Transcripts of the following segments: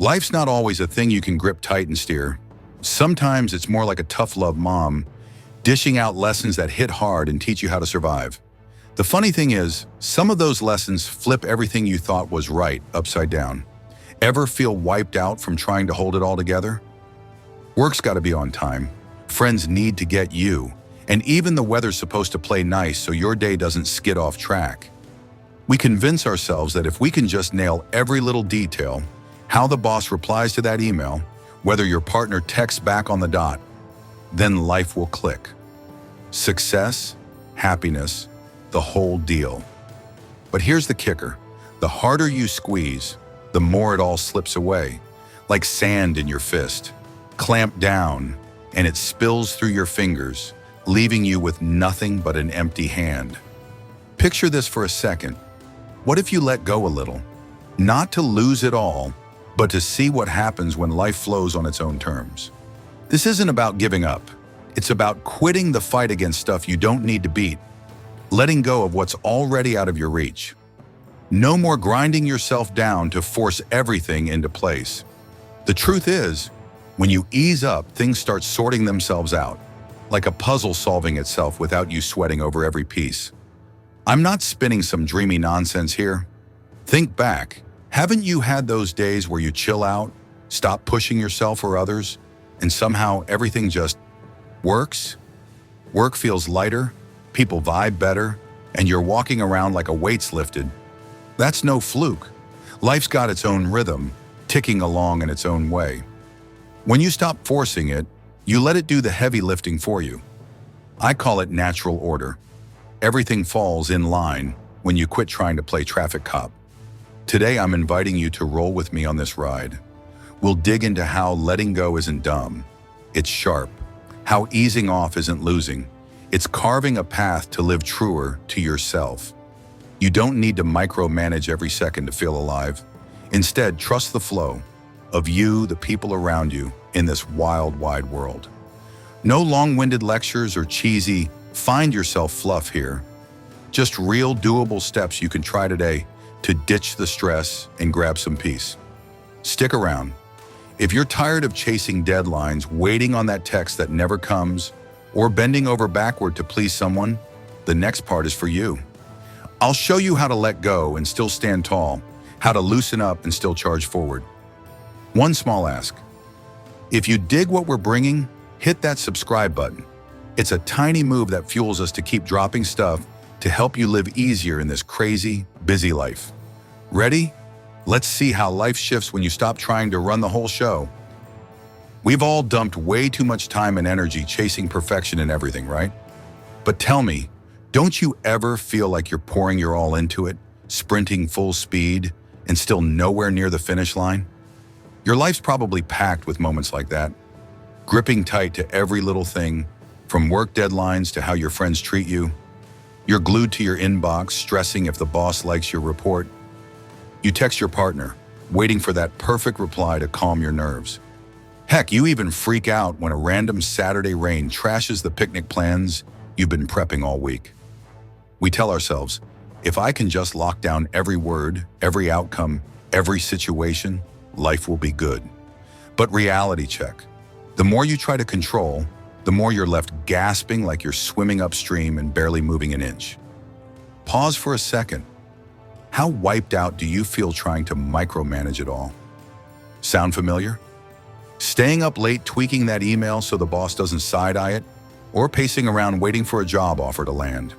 Life's not always a thing you can grip tight and steer. Sometimes it's more like a tough love mom, dishing out lessons that hit hard and teach you how to survive. The funny thing is, some of those lessons flip everything you thought was right upside down. Ever feel wiped out from trying to hold it all together? Work's got to be on time. Friends need to get you. And even the weather's supposed to play nice so your day doesn't skid off track. We convince ourselves that if we can just nail every little detail, how the boss replies to that email, whether your partner texts back on the dot, then life will click. Success, happiness, the whole deal. But here's the kicker. The harder you squeeze, the more it all slips away, like sand in your fist. Clamp down, and it spills through your fingers, leaving you with nothing but an empty hand. Picture this for a second. What if you let go a little? Not to lose it all, but to see what happens when life flows on its own terms. This isn't about giving up. It's about quitting the fight against stuff you don't need to beat, letting go of what's already out of your reach. No more grinding yourself down to force everything into place. The truth is, when you ease up, things start sorting themselves out, like a puzzle solving itself without you sweating over every piece. I'm not spinning some dreamy nonsense here. Think back. Haven't you had those days where you chill out, stop pushing yourself or others, and somehow everything just works? Work feels lighter, people vibe better, and you're walking around like a weight's lifted. That's no fluke. Life's got its own rhythm, ticking along in its own way. When you stop forcing it, you let it do the heavy lifting for you. I call it natural order. Everything falls in line when you quit trying to play traffic cop. Today, I'm inviting you to roll with me on this ride. We'll dig into how letting go isn't dumb. It's sharp. How easing off isn't losing. It's carving a path to live truer to yourself. You don't need to micromanage every second to feel alive. Instead, trust the flow of you, the people around you, in this wild, wide world. No long-winded lectures or cheesy, find yourself fluff here. Just real, doable steps you can try today to ditch the stress and grab some peace. Stick around. If you're tired of chasing deadlines, waiting on that text that never comes, or bending over backward to please someone, the next part is for you. I'll show you how to let go and still stand tall, how to loosen up and still charge forward. One small ask. If you dig what we're bringing, hit that subscribe button. It's a tiny move that fuels us to keep dropping stuff to help you live easier in this crazy, busy life. Ready? Let's see how life shifts when you stop trying to run the whole show. We've all dumped way too much time and energy chasing perfection in everything, right? But tell me, don't you ever feel like you're pouring your all into it, sprinting full speed, and still nowhere near the finish line? Your life's probably packed with moments like that, gripping tight to every little thing, from work deadlines to how your friends treat you. You're glued to your inbox, stressing if the boss likes your report. You text your partner, waiting for that perfect reply to calm your nerves. Heck, you even freak out when a random Saturday rain trashes the picnic plans you've been prepping all week. We tell ourselves, if I can just lock down every word, every outcome, every situation, life will be good. But reality check. The more you try to control, the more you're left gasping like you're swimming upstream and barely moving an inch. Pause for a second. How wiped out do you feel trying to micromanage it all? Sound familiar? Staying up late tweaking that email so the boss doesn't side-eye it, or pacing around waiting for a job offer to land.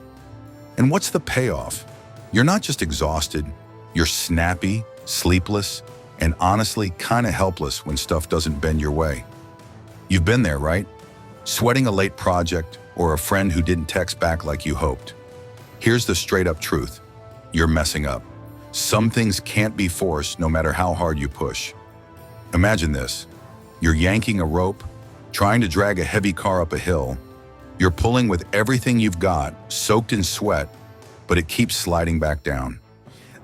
And what's the payoff? You're not just exhausted, you're snappy, sleepless, and honestly kinda helpless when stuff doesn't bend your way. You've been there, right? Sweating a late project or a friend who didn't text back like you hoped. Here's the straight-up truth. You're messing up. Some things can't be forced no matter how hard you push. Imagine this. You're yanking a rope, trying to drag a heavy car up a hill. You're pulling with everything you've got, soaked in sweat, but it keeps sliding back down.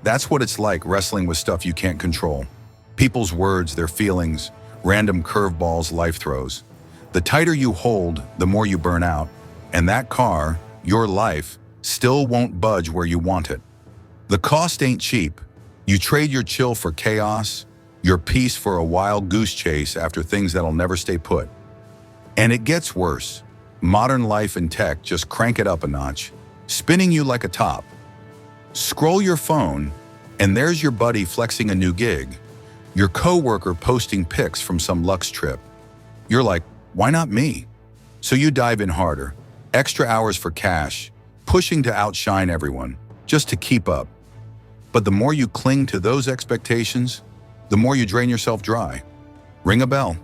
That's what it's like wrestling with stuff you can't control. People's words, their feelings, random curveballs life throws. The tighter you hold, the more you burn out, and that car, your life, still won't budge where you want it. The cost ain't cheap. You trade your chill for chaos, Your peace for a wild goose chase after things that'll never stay put. And it gets worse. Modern life and tech just crank it up a notch, spinning you like a top. Scroll your phone, and there's your buddy flexing a new gig. Your coworker posting pics from some luxe trip. You're like, why not me? So you dive in harder, extra hours for cash, pushing to outshine everyone, just to keep up. But the more you cling to those expectations, the more you drain yourself dry. Ring a bell.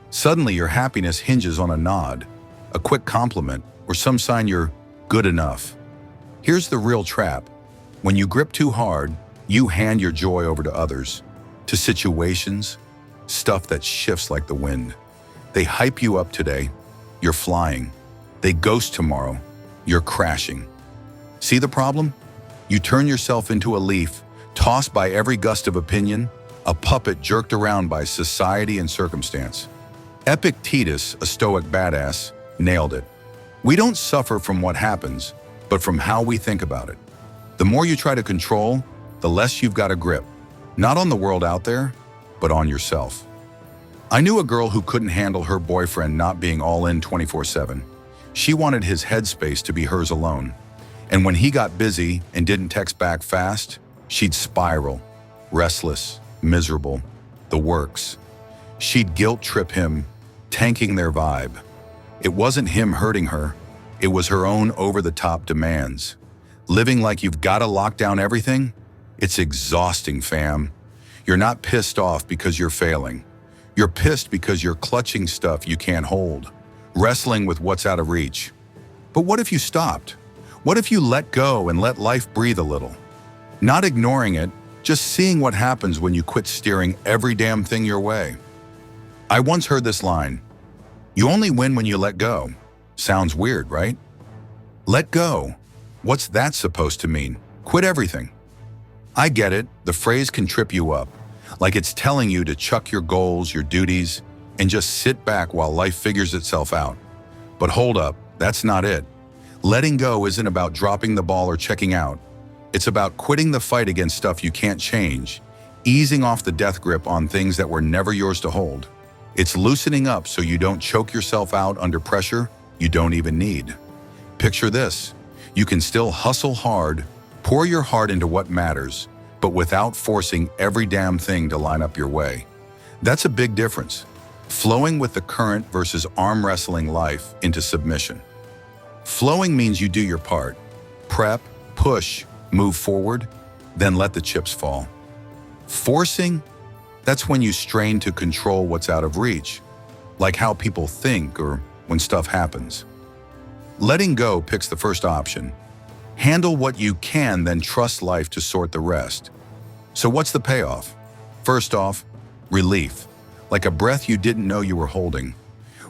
Suddenly your happiness hinges on a nod, a quick compliment, or some sign you're good enough. Here's the real trap. When you grip too hard, you hand your joy over to others, to situations, stuff that shifts like the wind. They hype you up today, you're flying. They ghost tomorrow, you're crashing. See the problem? You turn yourself into a leaf, tossed by every gust of opinion, a puppet jerked around by society and circumstance. Epictetus, a Stoic badass, nailed it. We don't suffer from what happens, but from how we think about it. The more you try to control, the less you've got a grip. Not on the world out there, but on yourself. I knew a girl who couldn't handle her boyfriend not being all in 24/7. She wanted his headspace to be hers alone. And when he got busy and didn't text back fast, she'd spiral, restless, miserable, the works. She'd guilt trip him, tanking their vibe. It wasn't him hurting her, it was her own over-the-top demands. Living like you've got to lock down everything? It's exhausting, fam. You're not pissed off because you're failing. You're pissed because you're clutching stuff you can't hold, wrestling with what's out of reach. But what if you stopped? What if you let go and let life breathe a little? Not ignoring it, just seeing what happens when you quit steering every damn thing your way. I once heard this line, "You only win when you let go." Sounds weird, right? Let go. What's that supposed to mean? Quit everything. I get it, the phrase can trip you up, like it's telling you to chuck your goals, your duties, and just sit back while life figures itself out. But hold up, that's not it. Letting go isn't about dropping the ball or checking out. It's about quitting the fight against stuff you can't change, easing off the death grip on things that were never yours to hold. It's loosening up so you don't choke yourself out under pressure you don't even need. Picture this. You can still hustle hard, pour your heart into what matters, but without forcing every damn thing to line up your way. That's a big difference. Flowing with the current versus arm wrestling life into submission. Flowing means you do your part. Prep, push, move forward, then let the chips fall. Forcing, that's when you strain to control what's out of reach, like how people think or when stuff happens. Letting go picks the first option. Handle what you can, then trust life to sort the rest. So what's the payoff? First off, relief, like a breath you didn't know you were holding.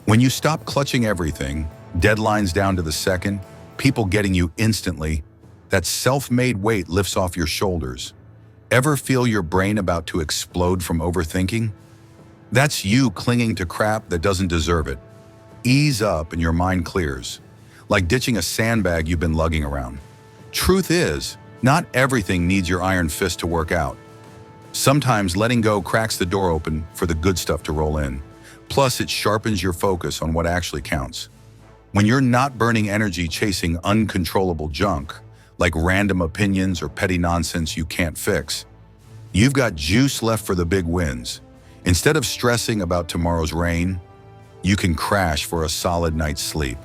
When you stop clutching everything, deadlines down to the second, people getting you instantly, that self-made weight lifts off your shoulders. Ever feel your brain about to explode from overthinking? That's you clinging to crap that doesn't deserve it. Ease up and your mind clears, like ditching a sandbag you've been lugging around. Truth is, not everything needs your iron fist to work out. Sometimes letting go cracks the door open for the good stuff to roll in. Plus, it sharpens your focus on what actually counts. When you're not burning energy chasing uncontrollable junk, like random opinions or petty nonsense you can't fix, you've got juice left for the big wins. Instead of stressing about tomorrow's rain, you can crash for a solid night's sleep.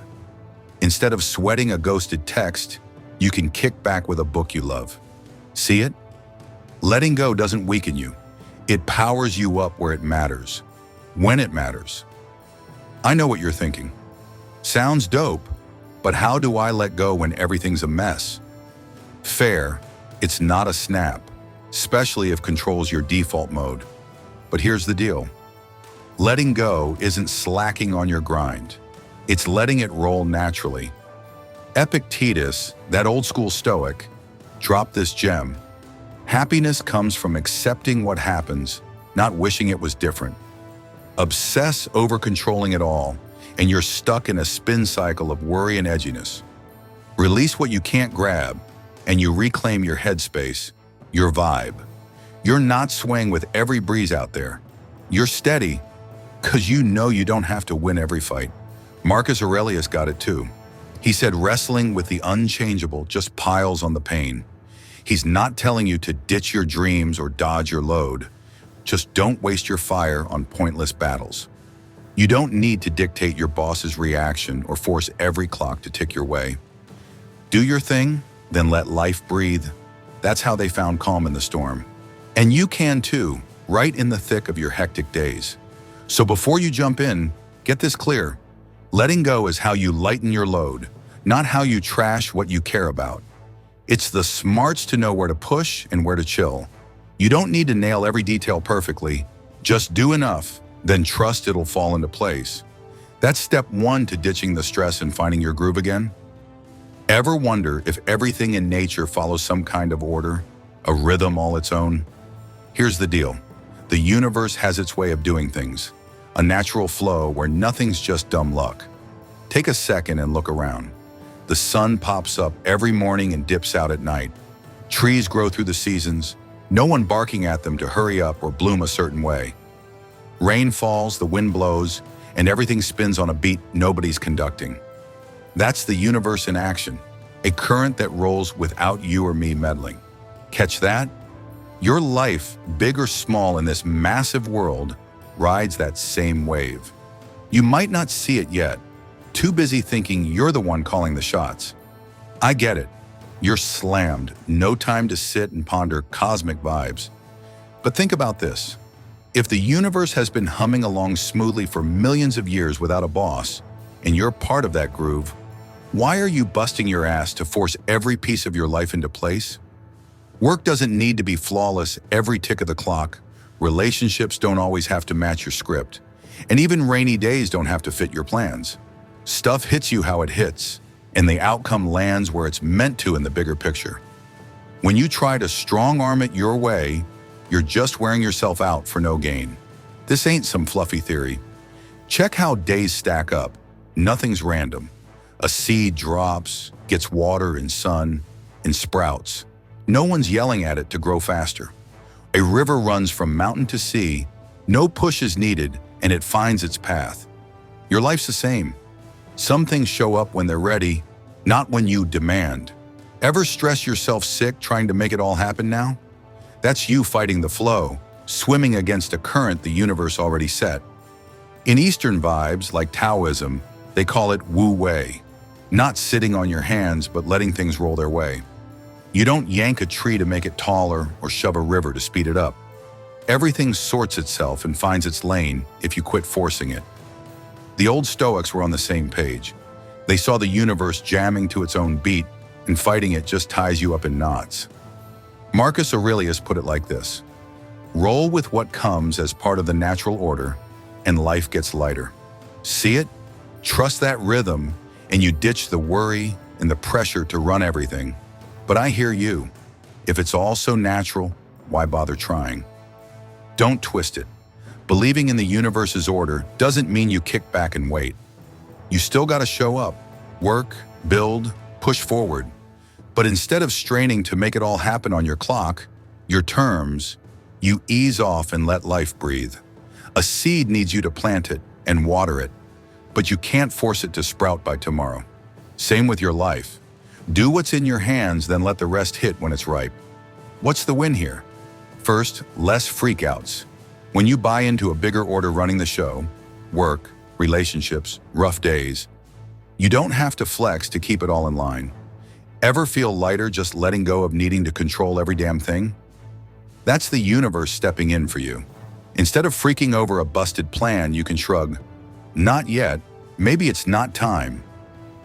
Instead of sweating a ghosted text, you can kick back with a book you love. See it? Letting go doesn't weaken you. It powers you up where it matters, when it matters. I know what you're thinking. Sounds dope, but how do I let go when everything's a mess? Fair, it's not a snap, especially if control's your default mode. But here's the deal. Letting go isn't slacking on your grind. It's letting it roll naturally. Epictetus, that old school Stoic, dropped this gem. Happiness comes from accepting what happens, not wishing it was different. Obsess over controlling it all, and you're stuck in a spin cycle of worry and edginess. Release what you can't grab, and you reclaim your headspace, your vibe. You're not swaying with every breeze out there. You're steady because you know you don't have to win every fight. Marcus Aurelius got it too. He said wrestling with the unchangeable just piles on the pain. He's not telling you to ditch your dreams or dodge your load. Just don't waste your fire on pointless battles. You don't need to dictate your boss's reaction or force every clock to tick your way. Do your thing, then let life breathe. That's how they found calm in the storm. And you can too, right in the thick of your hectic days. So before you jump in, get this clear. Letting go is how you lighten your load, not how you trash what you care about. It's the smarts to know where to push and where to chill. You don't need to nail every detail perfectly. Just do enough, then trust it'll fall into place. That's step one to ditching the stress and finding your groove again. Ever wonder if everything in nature follows some kind of order, a rhythm all its own? Here's the deal. The universe has its way of doing things, a natural flow where nothing's just dumb luck. Take a second and look around. The sun pops up every morning and dips out at night. Trees grow through the seasons, no one barking at them to hurry up or bloom a certain way. Rain falls, the wind blows, and everything spins on a beat nobody's conducting. That's the universe in action, a current that rolls without you or me meddling. Catch that? Your life, big or small in this massive world, rides that same wave. You might not see it yet, too busy thinking you're the one calling the shots. I get it. You're slammed, no time to sit and ponder cosmic vibes. But think about this. If the universe has been humming along smoothly for millions of years without a boss, and you're part of that groove, why are you busting your ass to force every piece of your life into place? Work doesn't need to be flawless every tick of the clock. Relationships don't always have to match your script. And even rainy days don't have to fit your plans. Stuff hits you how it hits, and the outcome lands where it's meant to in the bigger picture. When you try to strong-arm it your way, you're just wearing yourself out for no gain. This ain't some fluffy theory. Check how days stack up. Nothing's random. A seed drops, gets water and sun, and sprouts. No one's yelling at it to grow faster. A river runs from mountain to sea, no push is needed, and it finds its path. Your life's the same. Some things show up when they're ready, not when you demand. Ever stress yourself sick trying to make it all happen now? That's you fighting the flow, swimming against a current the universe already set. In Eastern vibes, like Taoism, they call it Wu Wei, not sitting on your hands but letting things roll their way. You don't yank a tree to make it taller or shove a river to speed it up. Everything sorts itself and finds its lane if you quit forcing it. The old Stoics were on the same page. They saw the universe jamming to its own beat, and fighting it just ties you up in knots. Marcus Aurelius put it like this: roll with what comes as part of the natural order, and life gets lighter. See it? Trust that rhythm, and you ditch the worry and the pressure to run everything. But I hear you. If it's all so natural, why bother trying? Don't twist it. Believing in the universe's order doesn't mean you kick back and wait. You still gotta show up, work, build, push forward. But instead of straining to make it all happen on your clock, your terms, you ease off and let life breathe. A seed needs you to plant it and water it, but you can't force it to sprout by tomorrow. Same with your life. Do what's in your hands, then let the rest hit when it's ripe. What's the win here? First, less freakouts. When you buy into a bigger order running the show, work, relationships, rough days, you don't have to flex to keep it all in line. Ever feel lighter just letting go of needing to control every damn thing? That's the universe stepping in for you. Instead of freaking over a busted plan, you can shrug. Not yet. Maybe it's not time.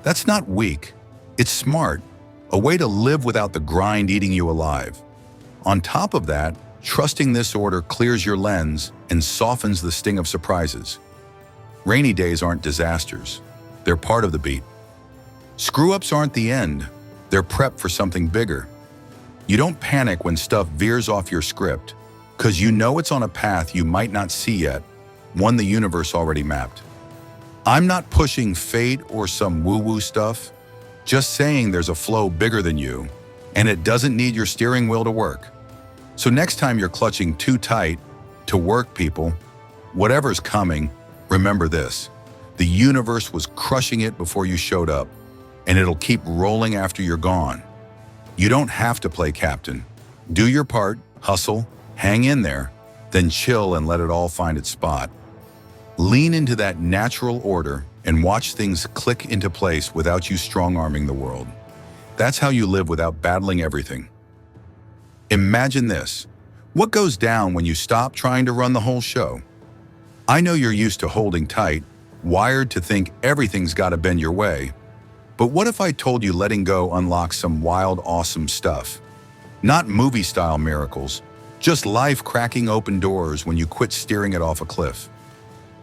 That's not weak. It's smart. A way to live without the grind eating you alive. On top of that, trusting this order clears your lens and softens the sting of surprises. Rainy days aren't disasters. They're part of the beat. Screw-ups aren't the end. They're prep for something bigger. You don't panic when stuff veers off your script, because you know it's on a path you might not see yet, one the universe already mapped. I'm not pushing fate or some woo-woo stuff, just saying there's a flow bigger than you, and it doesn't need your steering wheel to work. So next time you're clutching too tight to work, people, whatever's coming, remember this. The universe was crushing it before you showed up, and it'll keep rolling after you're gone. You don't have to play captain. Do your part, hustle, hang in there, then chill and let it all find its spot. Lean into that natural order and watch things click into place without you strong-arming the world. That's how you live without battling everything. Imagine this. What goes down when you stop trying to run the whole show? I know you're used to holding tight, wired to think everything's got to bend your way. But what if I told you letting go unlocks some wild, awesome stuff? Not movie-style miracles, just life cracking open doors when you quit steering it off a cliff.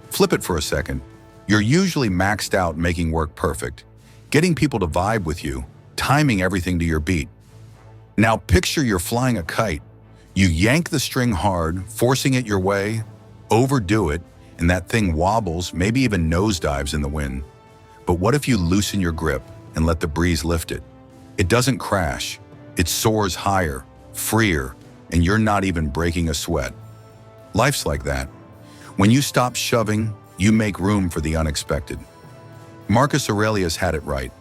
Flip it for a second. You're usually maxed out making work perfect, getting people to vibe with you, timing everything to your beat. Now picture you're flying a kite. You yank the string hard, forcing it your way, overdo it, and that thing wobbles, maybe even nosedives in the wind. But what if you loosen your grip and let the breeze lift it? It doesn't crash. It soars higher, freer, and you're not even breaking a sweat. Life's like that. When you stop shoving, you make room for the unexpected. Marcus Aurelius had it right.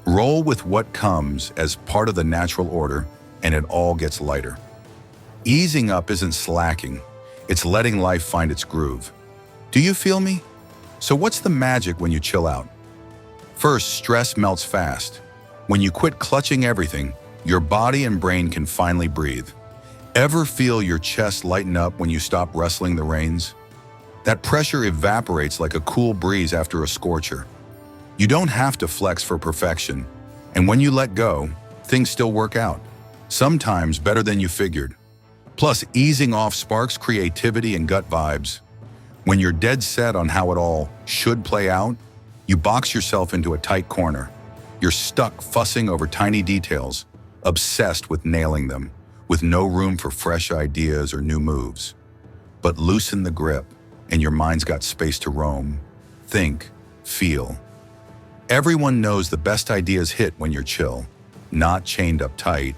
Roll with what comes as part of the natural order, and it all gets lighter. Easing up isn't slacking. It's letting life find its groove. Do you feel me? So what's the magic when you chill out? First, stress melts fast. When you quit clutching everything, your body and brain can finally breathe. Ever feel your chest lighten up when you stop wrestling the reins? That pressure evaporates like a cool breeze after a scorcher. You don't have to flex for perfection, and when you let go, things still work out, sometimes better than you figured. Plus, easing off sparks creativity and gut vibes. When you're dead set on how it all should play out, you box yourself into a tight corner. You're stuck fussing over tiny details, obsessed with nailing them, with no room for fresh ideas or new moves. But loosen the grip, and your mind's got space to roam, think, feel. Everyone knows the best ideas hit when you're chill, not chained up tight.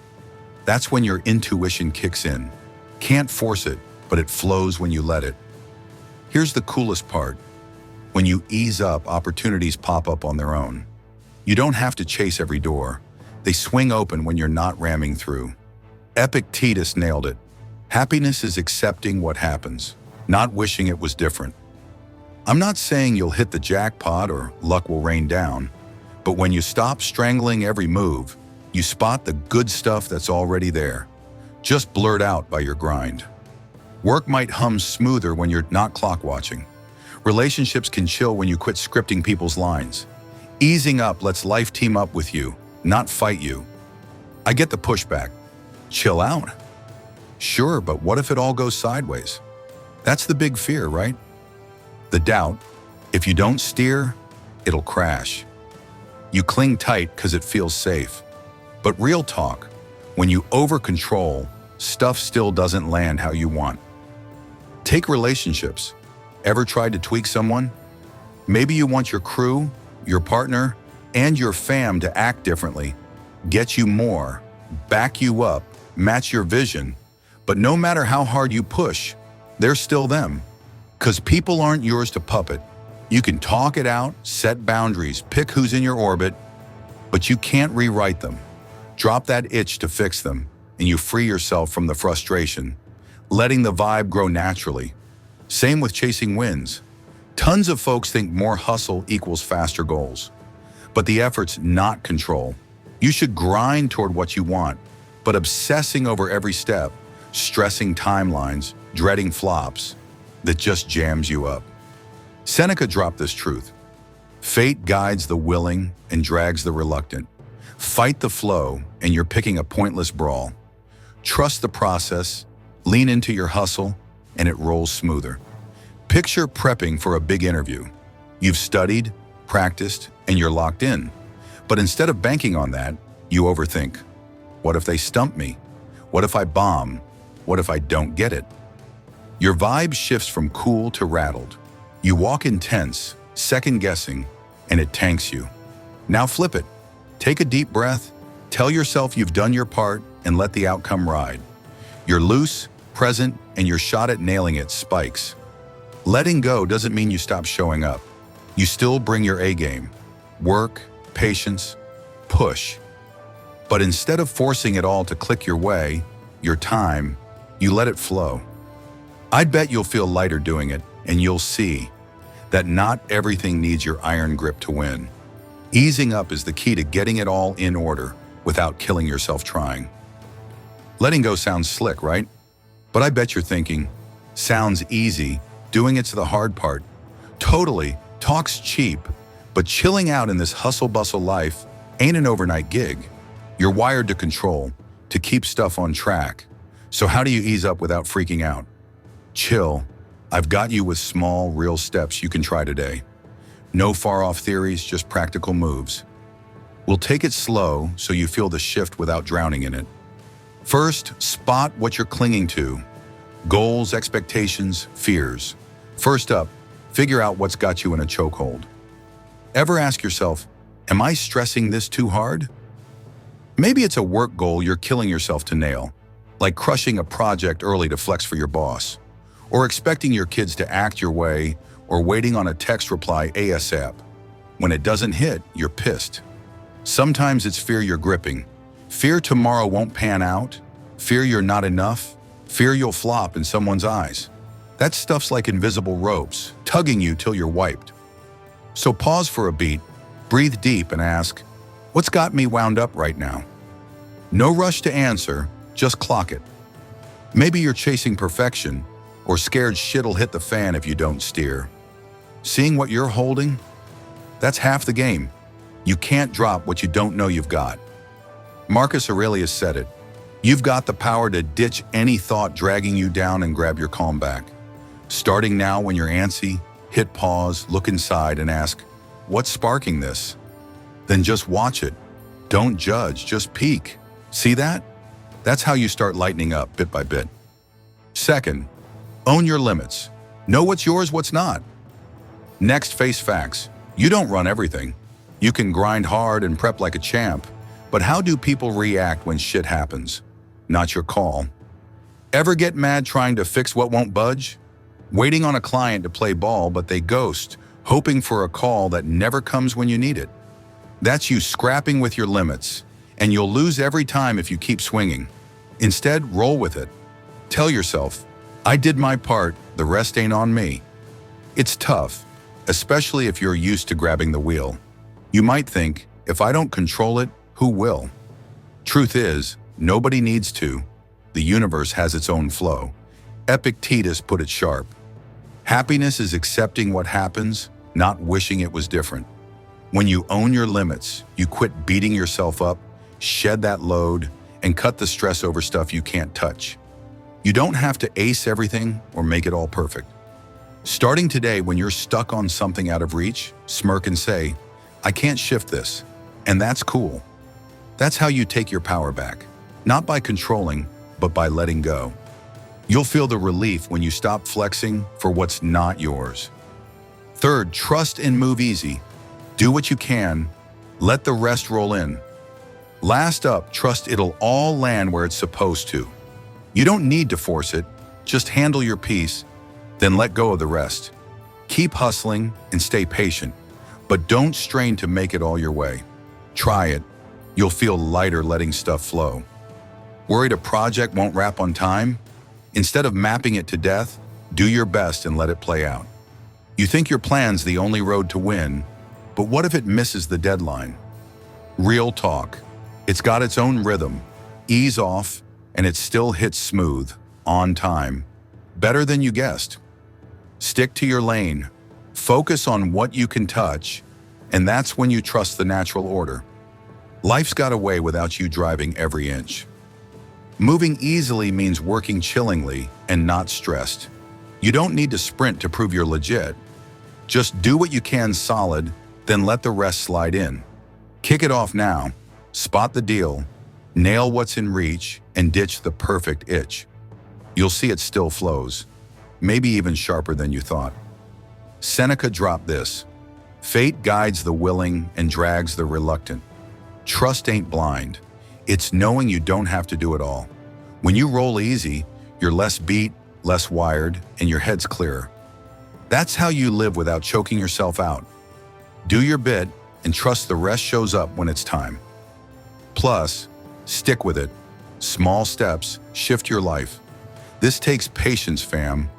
That's when your intuition kicks in. Can't force it, but it flows when you let it. Here's the coolest part. When you ease up, opportunities pop up on their own. You don't have to chase every door. They swing open when you're not ramming through. Epictetus nailed it. Happiness is accepting what happens, not wishing it was different. I'm not saying you'll hit the jackpot or luck will rain down, but when you stop strangling every move, you spot the good stuff that's already there, just blurred out by your grind. Work might hum smoother when you're not clock watching. Relationships can chill when you quit scripting people's lines. Easing up lets life team up with you, not fight you. I get the pushback. Chill out? Sure, but what if it all goes sideways? That's the big fear, right? The doubt. If you don't steer, it'll crash. You cling tight because it feels safe. But real talk, when you over-control, stuff still doesn't land how you want. Take relationships. Ever tried to tweak someone? Maybe you want your crew, your partner, and your fam to act differently, get you more, back you up, match your vision. But no matter how hard you push, they're still them. Because people aren't yours to puppet. You can talk it out, set boundaries, pick who's in your orbit, but you can't rewrite them. Drop that itch to fix them, and you free yourself from the frustration, letting the vibe grow naturally. Same with chasing wins. Tons of folks think more hustle equals faster goals. But the effort's not control. You should grind toward what you want, but obsessing over every step, stressing timelines, dreading flops, that just jams you up. Seneca dropped this truth. Fate guides the willing and drags the reluctant. Fight the flow, and you're picking a pointless brawl. Trust the process, lean into your hustle, and it rolls smoother. Picture prepping for a big interview. You've studied, practiced, and you're locked in. But instead of banking on that, you overthink. What if they stump me? What if I bomb? What if I don't get it? Your vibe shifts from cool to rattled. You walk intense, second-guessing, and it tanks you. Now flip it. Take a deep breath, tell yourself you've done your part, and let the outcome ride. You're loose, present, and your shot at nailing it spikes. Letting go doesn't mean you stop showing up. You still bring your A game. Work, patience, push. But instead of forcing it all to click your way, your time, you let it flow. I'd bet you'll feel lighter doing it, and you'll see that not everything needs your iron grip to win. Easing up is the key to getting it all in order without killing yourself trying. Letting go sounds slick, right? But I bet you're thinking, sounds easy, doing it's the hard part. Totally, talk's cheap, but chilling out in this hustle-bustle life ain't an overnight gig. You're wired to control, to keep stuff on track. So how do you ease up without freaking out? Chill. I've got you with small, real steps you can try today. No far-off theories, just practical moves. We'll take it slow so you feel the shift without drowning in it. First, spot what you're clinging to. Goals, expectations, fears. First up, figure out what's got you in a chokehold. Ever ask yourself, am I stressing this too hard? Maybe it's a work goal you're killing yourself to nail, like crushing a project early to flex for your boss, or expecting your kids to act your way, or waiting on a text reply ASAP. When it doesn't hit, you're pissed. Sometimes it's fear you're gripping. Fear tomorrow won't pan out, fear you're not enough, fear you'll flop in someone's eyes. That stuff's like invisible ropes, tugging you till you're wiped. So pause for a beat, breathe deep and ask, what's got me wound up right now? No rush to answer, just clock it. Maybe you're chasing perfection, or scared shit'll hit the fan if you don't steer. Seeing what you're holding? That's half the game. You can't drop what you don't know you've got. Marcus Aurelius said it. You've got the power to ditch any thought dragging you down and grab your calm back. Starting now when you're antsy, hit pause, look inside and ask, what's sparking this? Then just watch it. Don't judge, just peek. See that? That's how you start lightening up bit by bit. Second, own your limits. Know what's yours, what's not. Next, face facts. You don't run everything. You can grind hard and prep like a champ, but how do people react when shit happens? Not your call. Ever get mad trying to fix what won't budge? Waiting on a client to play ball, but they ghost, hoping for a call that never comes when you need it. That's you scrapping with your limits, and you'll lose every time if you keep swinging. Instead, roll with it. Tell yourself, I did my part, the rest ain't on me. It's tough, especially if you're used to grabbing the wheel. You might think, if I don't control it, who will? Truth is, nobody needs to. The universe has its own flow. Epictetus put it sharp. Happiness is accepting what happens, not wishing it was different. When you own your limits, you quit beating yourself up, shed that load, and cut the stress over stuff you can't touch. You don't have to ace everything or make it all perfect. Starting today, when you're stuck on something out of reach, smirk and say, I can't shift this, and that's cool. That's how you take your power back, not by controlling, but by letting go. You'll feel the relief when you stop flexing for what's not yours. Third, trust and move easy. Do what you can, let the rest roll in. Last up, trust it'll all land where it's supposed to. You don't need to force it, just handle your piece, then let go of the rest. Keep hustling and stay patient, but don't strain to make it all your way. Try it. You'll feel lighter letting stuff flow. Worried a project won't wrap on time? Instead of mapping it to death, do your best and let it play out. You think your plan's the only road to win, but what if it misses the deadline? Real talk. It's got its own rhythm. Ease off, and it still hits smooth, on time. Better than you guessed. Stick to your lane. Focus on what you can touch, and that's when you trust the natural order. Life's got a way without you driving every inch. Moving easily means working chillingly and not stressed. You don't need to sprint to prove you're legit. Just do what you can solid, then let the rest slide in. Kick it off now. Spot the deal, nail what's in reach, and ditch the perfect itch. You'll see it still flows, maybe even sharper than you thought. Seneca dropped this: fate guides the willing and drags the reluctant. Trust ain't blind. It's knowing you don't have to do it all. When you roll easy, you're less beat, less wired, and your head's clearer. That's how you live without choking yourself out. Do your bit and trust the rest shows up when it's time. Plus, stick with it. Small steps shift your life. This takes patience, fam.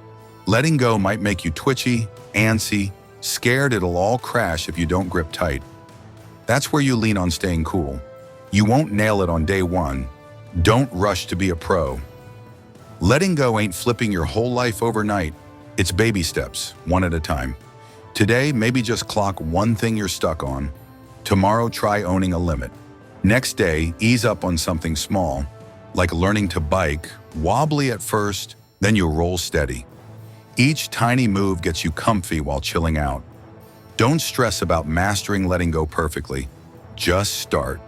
Letting go might make you twitchy, antsy, scared it'll all crash if you don't grip tight. That's where you lean on staying cool. You won't nail it on day one. Don't rush to be a pro. Letting go ain't flipping your whole life overnight. It's baby steps, one at a time. Today, maybe just clock one thing you're stuck on. Tomorrow, try owning a limit. Next day, ease up on something small, like learning to bike, wobbly at first, then you'll roll steady. Each tiny move gets you comfy while chilling out. Don't stress about mastering letting go perfectly. Just start.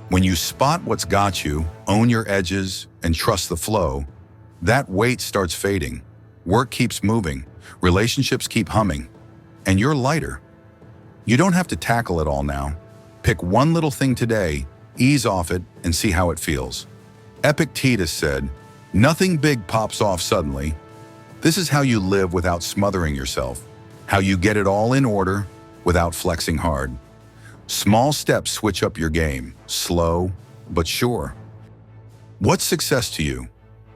When you spot what's got you, own your edges, and trust the flow, that weight starts fading. Work keeps moving, relationships keep humming, and you're lighter. You don't have to tackle it all now. Pick one little thing today, ease off it, and see how it feels. Epictetus said, "Nothing big pops off suddenly." This is how you live without smothering yourself, how you get it all in order without flexing hard. Small steps switch up your game, slow but sure. What's success to you?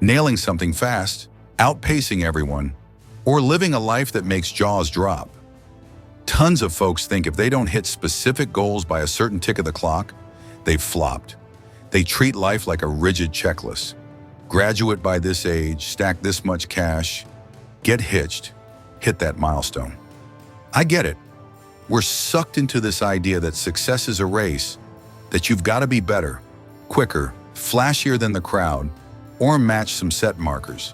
Nailing something fast, outpacing everyone, or living a life that makes jaws drop? Tons of folks think if they don't hit specific goals by a certain tick of the clock, they've flopped. They treat life like a rigid checklist. Graduate by this age, stack this much cash, get hitched, hit that milestone. I get it. We're sucked into this idea that success is a race, that you've got to be better, quicker, flashier than the crowd, or match some set markers.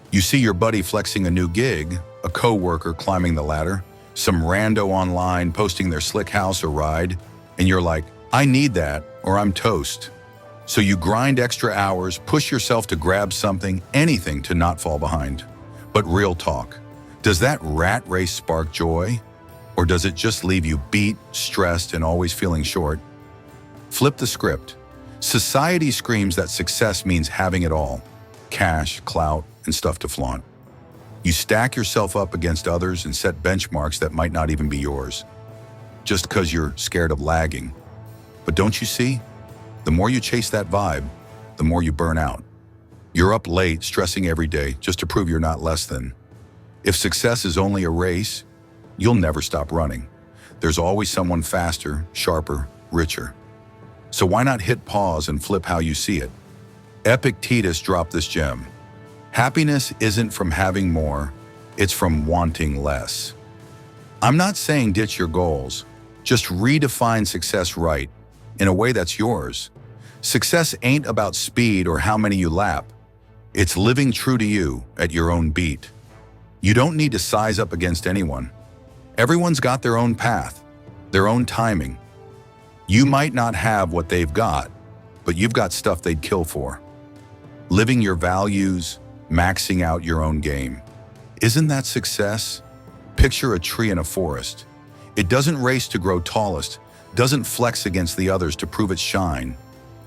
You see your buddy flexing a new gig, a coworker climbing the ladder, some rando online posting their slick house or ride, and you're like, I need that or I'm toast. So you grind extra hours, push yourself to grab something, anything to not fall behind. But real talk, does that rat race spark joy? Or does it just leave you beat, stressed, and always feeling short? Flip the script. Society screams that success means having it all: cash, clout, and stuff to flaunt. You stack yourself up against others and set benchmarks that might not even be yours, just because you're scared of lagging. But don't you see? The more you chase that vibe, the more you burn out. You're up late, stressing every day, just to prove you're not less than. If success is only a race, you'll never stop running. There's always someone faster, sharper, richer. So why not hit pause and flip how you see it? Epictetus dropped this gem. Happiness isn't from having more, it's from wanting less. I'm not saying ditch your goals, just redefine success right, in a way that's yours. Success ain't about speed or how many you lap. It's living true to you at your own beat. You don't need to size up against anyone. Everyone's got their own path, their own timing. You might not have what they've got, but you've got stuff they'd kill for. Living your values, maxing out your own game. Isn't that success? Picture a tree in a forest. It doesn't race to grow tallest, doesn't flex against the others to prove its shine.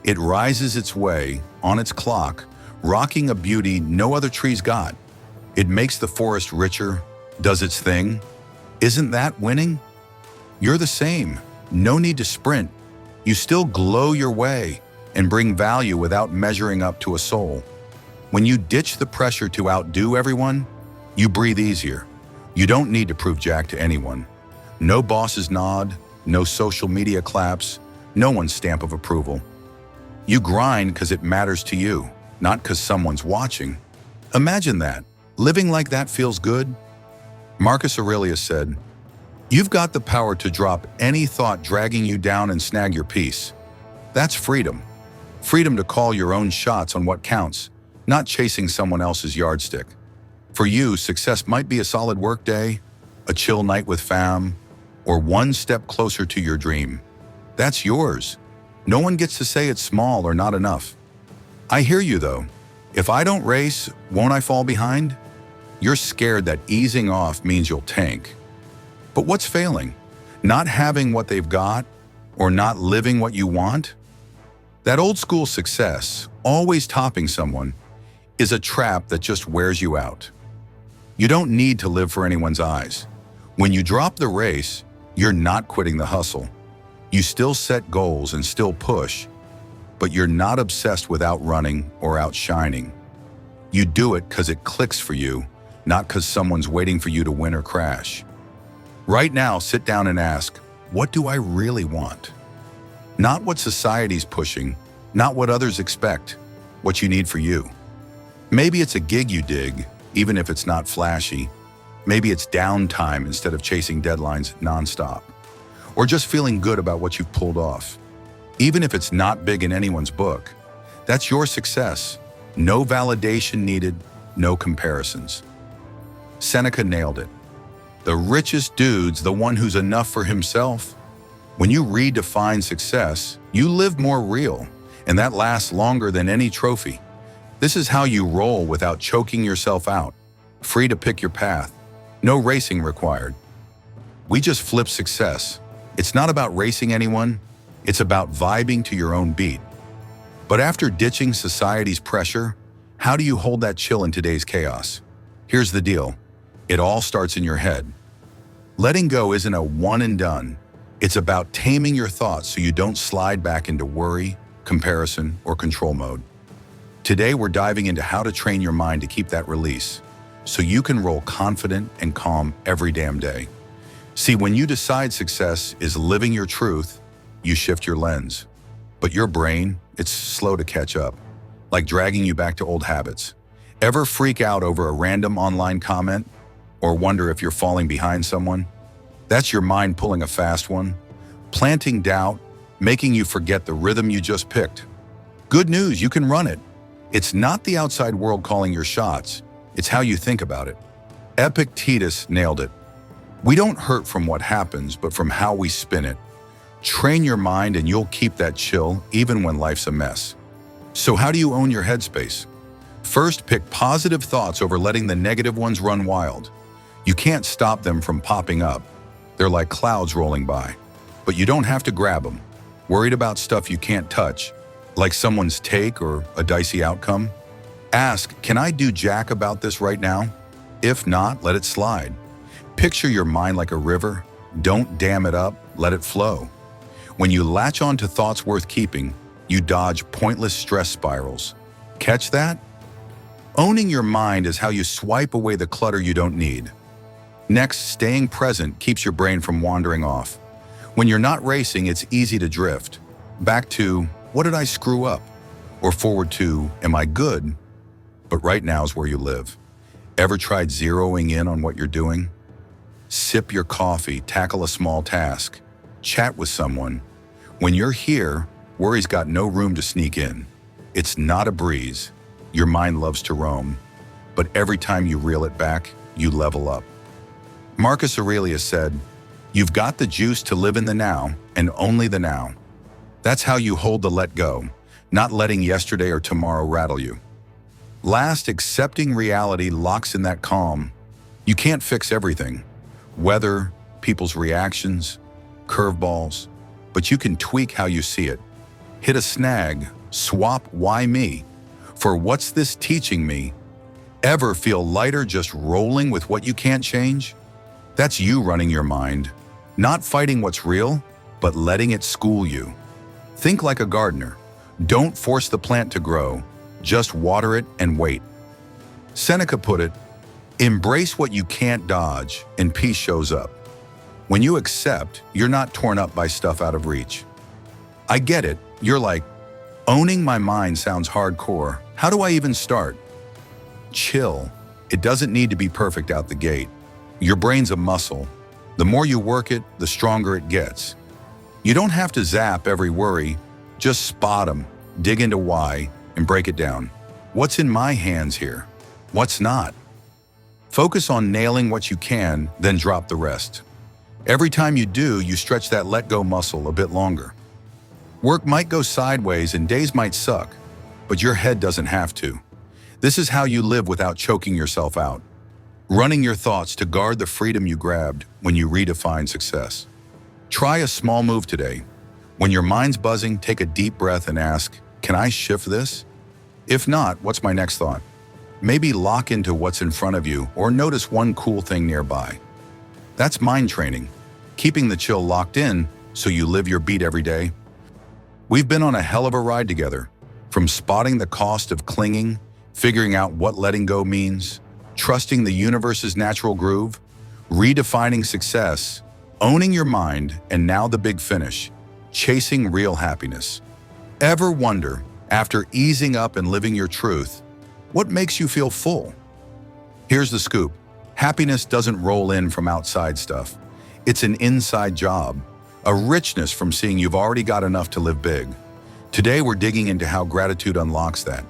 It rises its way, on its clock, rocking a beauty no other tree's got. It makes the forest richer, does its thing. Isn't that winning? You're the same. No need to sprint. You still glow your way and bring value without measuring up to a soul. When you ditch the pressure to outdo everyone, you breathe easier. You don't need to prove jack to anyone. No boss's nod, no social media claps, no one's stamp of approval. You grind because it matters to you, not because someone's watching. Imagine that. Living like that feels good. Marcus Aurelius said, "You've got the power to drop any thought dragging you down and snag your peace." That's freedom. Freedom to call your own shots on what counts, not chasing someone else's yardstick. For you, success might be a solid work day, a chill night with fam, or one step closer to your dream. That's yours. No one gets to say it's small or not enough. I hear you though. If I don't race, won't I fall behind? You're scared that easing off means you'll tank. But what's failing? Not having what they've got or not living what you want? That old school success, always topping someone, is a trap that just wears you out. You don't need to live for anyone's eyes. When you drop the race, you're not quitting the hustle. You still set goals and still push, but you're not obsessed with outrunning or outshining. You do it because it clicks for you, not because someone's waiting for you to win or crash. Right now, sit down and ask, what do I really want? Not what society's pushing, not what others expect, what you need for you. Maybe it's a gig you dig, even if it's not flashy. Maybe it's downtime instead of chasing deadlines nonstop. Or just feeling good about what you've pulled off. Even if it's not big in anyone's book, that's your success. No validation needed, no comparisons. Seneca nailed it. The richest dude's the one who's enough for himself. When you redefine success, you live more real, and that lasts longer than any trophy. This is how you roll without choking yourself out. Free to pick your path. No racing required. We just flip success. It's not about racing anyone, it's about vibing to your own beat. But after ditching society's pressure, how do you hold that chill in today's chaos? Here's the deal. It all starts in your head. Letting go isn't a one and done. It's about taming your thoughts so you don't slide back into worry, comparison, or control mode. Today, we're diving into how to train your mind to keep that release, so you can roll confident and calm every damn day. See, when you decide success is living your truth, you shift your lens. But your brain, it's slow to catch up, like dragging you back to old habits. Ever freak out over a random online comment? Or wonder if you're falling behind someone? That's your mind pulling a fast one, planting doubt, making you forget the rhythm you just picked. Good news, you can run it. It's not the outside world calling your shots, it's how you think about it. Epictetus nailed it. We don't hurt from what happens, but from how we spin it. Train your mind and you'll keep that chill even when life's a mess. So how do you own your headspace? First, pick positive thoughts over letting the negative ones run wild. You can't stop them from popping up. They're like clouds rolling by. But you don't have to grab them. Worried about stuff you can't touch, like someone's take or a dicey outcome? Ask, can I do jack about this right now? If not, let it slide. Picture your mind like a river. Don't dam it up, let it flow. When you latch on to thoughts worth keeping, you dodge pointless stress spirals. Catch that? Owning your mind is how you swipe away the clutter you don't need. Next, staying present keeps your brain from wandering off. When you're not racing, it's easy to drift. Back to, what did I screw up? Or forward to, am I good? But right now is where you live. Ever tried zeroing in on what you're doing? Sip your coffee, tackle a small task, chat with someone. When you're here, worry's got no room to sneak in. It's not a breeze. Your mind loves to roam. But every time you reel it back, you level up. Marcus Aurelius said, "You've got the juice to live in the now, and only the now." That's how you hold the let go, not letting yesterday or tomorrow rattle you. Last, accepting reality locks in that calm. You can't fix everything. Weather, people's reactions, curveballs, but you can tweak how you see it. Hit a snag, swap why me for what's this teaching me. Ever feel lighter just rolling with what you can't change? That's you running your mind, not fighting what's real, but letting it school you. Think like a gardener. Don't force the plant to grow, just water it and wait. Seneca put it, embrace what you can't dodge and peace shows up. When you accept, you're not torn up by stuff out of reach. I get it, you're like, owning my mind sounds hardcore. How do I even start? Chill. It doesn't need to be perfect out the gate. Your brain's a muscle. The more you work it, the stronger it gets. You don't have to zap every worry, just spot them, dig into why, and break it down. What's in my hands here? What's not? Focus on nailing what you can, then drop the rest. Every time you do, you stretch that let-go muscle a bit longer. Work might go sideways and days might suck, but your head doesn't have to. This is how you live without choking yourself out. Running your thoughts to guard the freedom you grabbed when you redefine success. Try a small move today. When your mind's buzzing, take a deep breath and ask, can I shift this? If not, what's my next thought? Maybe lock into what's in front of you or notice one cool thing nearby. That's mind training, keeping the chill locked in so you live your beat every day. We've been on a hell of a ride together, from spotting the cost of clinging, figuring out what letting go means, trusting the universe's natural groove, redefining success, owning your mind, and now the big finish, chasing real happiness. Ever wonder, after easing up and living your truth, what makes you feel full? Here's the scoop. Happiness doesn't roll in from outside stuff. It's an inside job, a richness from seeing you've already got enough to live big. Today, we're digging into how gratitude unlocks that,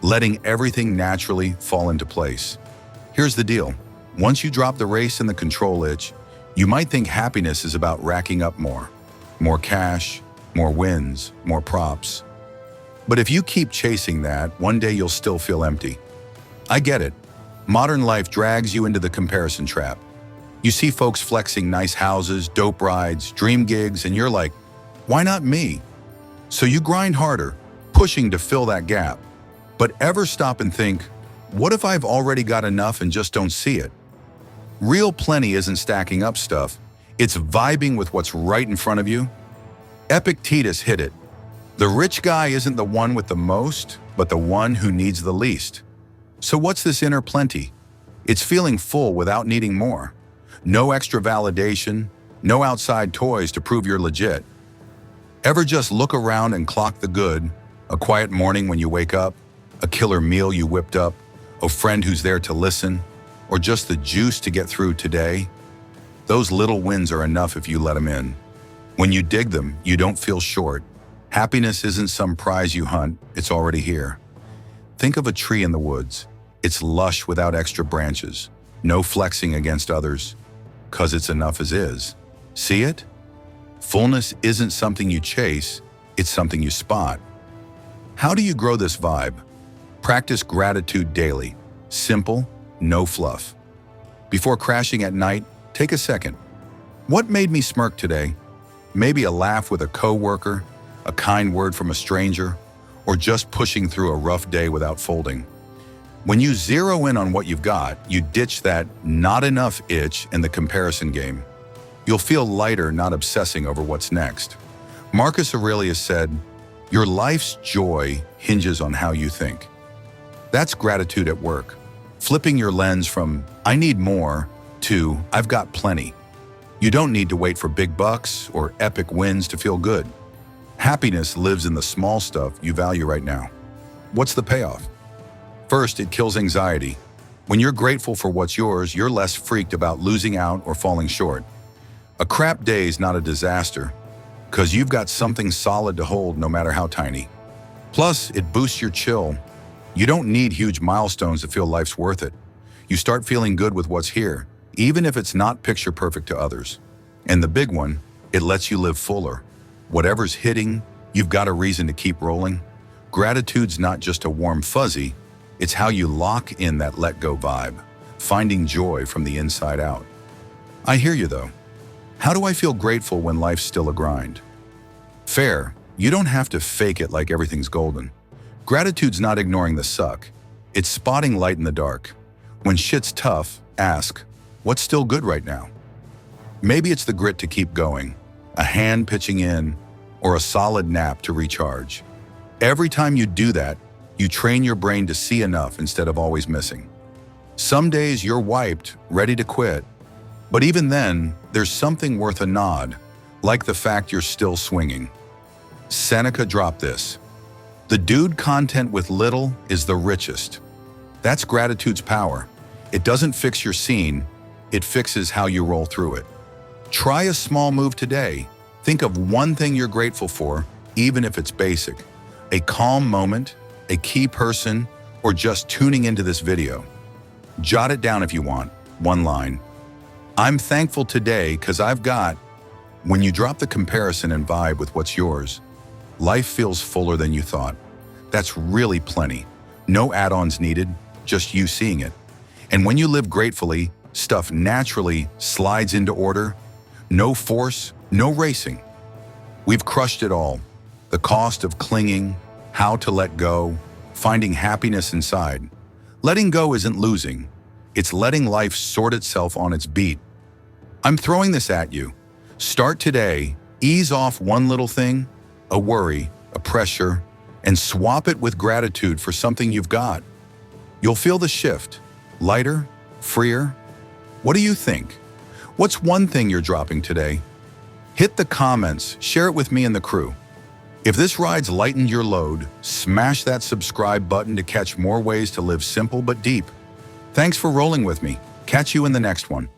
letting everything naturally fall into place. Here's the deal. Once you drop the race and the control itch, you might think happiness is about racking up more cash, more wins, more props. But if you keep chasing that, one day you'll still feel empty. I get it. Modern life drags you into the comparison trap. You see folks flexing nice houses, dope rides, dream gigs, and you're like, why not me? So you grind harder, pushing to fill that gap. But ever stop and think, what if I've already got enough and just don't see it? Real plenty isn't stacking up stuff. It's vibing with what's right in front of you. Epictetus hit it. The rich guy isn't the one with the most, but the one who needs the least. So what's this inner plenty? It's feeling full without needing more. No extra validation, no outside toys to prove you're legit. Ever just look around and clock the good? A quiet morning when you wake up, a killer meal you whipped up, a friend who's there to listen, or just the juice to get through today? Those little wins are enough if you let them in. When you dig them, you don't feel short. Happiness isn't some prize you hunt, it's already here. Think of a tree in the woods. It's lush without extra branches, no flexing against others, 'cause it's enough as is. See it? Fullness isn't something you chase, it's something you spot. How do you grow this vibe? Practice gratitude daily. Simple, no fluff. Before crashing at night, take a second. What made me smirk today? Maybe a laugh with a coworker, a kind word from a stranger, or just pushing through a rough day without folding. When you zero in on what you've got, you ditch that not enough itch in the comparison game. You'll feel lighter not obsessing over what's next. Marcus Aurelius said, "Your life's joy hinges on how you think." That's gratitude at work. Flipping your lens from, "I need more," to, "I've got plenty." You don't need to wait for big bucks or epic wins to feel good. Happiness lives in the small stuff you value right now. What's the payoff? First, it kills anxiety. When you're grateful for what's yours, you're less freaked about losing out or falling short. A crap day is not a disaster, because you've got something solid to hold no matter how tiny. Plus, it boosts your chill. You don't need huge milestones to feel life's worth it. You start feeling good with what's here, even if it's not picture perfect to others. And the big one, it lets you live fuller. Whatever's hitting, you've got a reason to keep rolling. Gratitude's not just a warm fuzzy, it's how you lock in that let-go vibe, finding joy from the inside out. I hear you though. How do I feel grateful when life's still a grind? Fair, you don't have to fake it like everything's golden. Gratitude's not ignoring the suck, it's spotting light in the dark. When shit's tough, ask, what's still good right now? Maybe it's the grit to keep going, a hand pitching in, or a solid nap to recharge. Every time you do that, you train your brain to see enough instead of always missing. Some days you're wiped, ready to quit. But even then, there's something worth a nod, like the fact you're still swinging. Seneca dropped this. The dude content with little is the richest. That's gratitude's power. It doesn't fix your scene, it fixes how you roll through it. Try a small move today. Think of one thing you're grateful for, even if it's basic. A calm moment, a key person, or just tuning into this video. Jot it down if you want, one line. I'm thankful today because I've got. When you drop the comparison and vibe with what's yours, life feels fuller than you thought. That's really plenty. No add-ons needed, just you seeing it. And when you live gratefully, stuff naturally slides into order. No force, no racing. We've crushed it all. The cost of clinging, how to let go, finding happiness inside. Letting go isn't losing. It's letting life sort itself on its beat. I'm throwing this at you. Start today, ease off one little thing, a worry, a pressure, and swap it with gratitude for something you've got. You'll feel the shift. Lighter, freer. What do you think? What's one thing you're dropping today? Hit the comments, share it with me and the crew. If this ride's lightened your load, smash that subscribe button to catch more ways to live simple but deep. Thanks for rolling with me. Catch you in the next one.